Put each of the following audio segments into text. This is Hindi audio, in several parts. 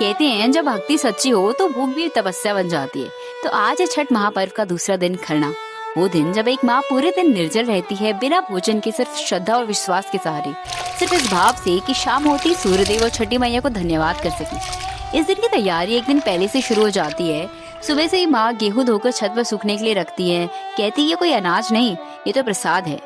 कहते हैं जब भक्ति सच्ची हो तो भूख भी तपस्या बन जाती है। तो आज है छठ महापर्व का दूसरा दिन खरना। वो दिन जब एक माँ पूरे दिन निर्जल रहती है, बिना भोजन के, सिर्फ श्रद्धा और विश्वास के सहारे, सिर्फ इस भाव से कि शाम होती सूर्यदेव और छठी मैया को धन्यवाद कर सके। इस दिन की तैयारी एक दिन पहले से शुरू हो जाती है। सुबह से ही माँ गेहूं धोकर छत पर सूखने के लिए रखती है। कहती है ये कोई अनाज नहीं, ये तो प्रसाद है।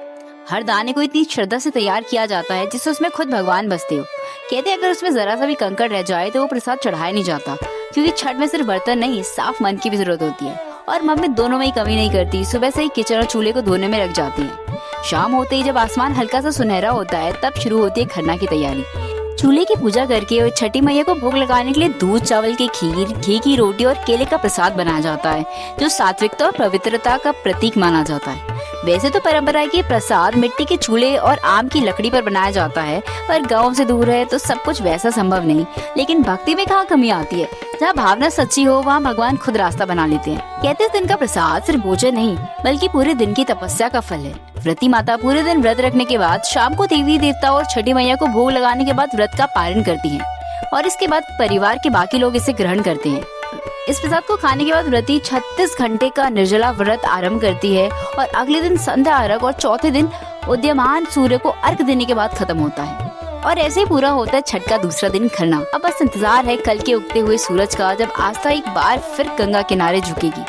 हर दाने को इतनी श्रद्धा से तैयार किया जाता है जिससे उसमें खुद भगवान बसते हो। कहते हैं अगर उसमें जरा सा भी कंकड़ रह जाए तो वो प्रसाद चढ़ाया नहीं जाता, क्योंकि छठ में सिर्फ बर्तन नहीं, साफ मन की भी जरूरत होती है। और मम्मी दोनों में ही कमी नहीं करती, सुबह से ही किचन और चूल्हे को धोने में लग जाती है। शाम होते ही जब आसमान हल्का सा सुनहरा होता है तब शुरू होती है खरना की तैयारी। चूल्हे की पूजा करके और छठी मैया को भोग लगाने के लिए दूध, चावल की खीर, घी की रोटी और केले का प्रसाद बनाया जाता है, जो सात्विकता और पवित्रता का प्रतीक माना जाता है। वैसे तो परंपरा है कि प्रसाद मिट्टी के चूल्हे और आम की लकड़ी पर बनाया जाता है, पर गांव से दूर है तो सब कुछ वैसा संभव नहीं। लेकिन भक्ति में कहाँ कमी आती है। जहाँ भावना सच्ची हो वहाँ भगवान खुद रास्ता बना लेते हैं। कहते हैं दिन का प्रसाद सिर्फ भोजन नहीं बल्कि पूरे दिन की तपस्या का फल है। व्रती माता पूरे दिन व्रत रखने के बाद शाम को देवी देवता और छठी मैया को भोग लगाने के बाद व्रत का पारण करती है, और इसके बाद परिवार के बाकी लोग इसे ग्रहण करते हैं। इस प्रसाद को खाने के बाद व्रती 36 घंटे का निर्जला व्रत आरंभ करती है, और अगले दिन संध्या अर्घ और चौथे दिन उदयमान सूर्य को अर्घ देने के बाद खत्म होता है। और ऐसे ही पूरा होता है छठ का दूसरा दिन खरना। अब बस इंतजार है कल के उगते हुए सूरज का, जब आस्था एक बार फिर गंगा किनारे झुकेगी।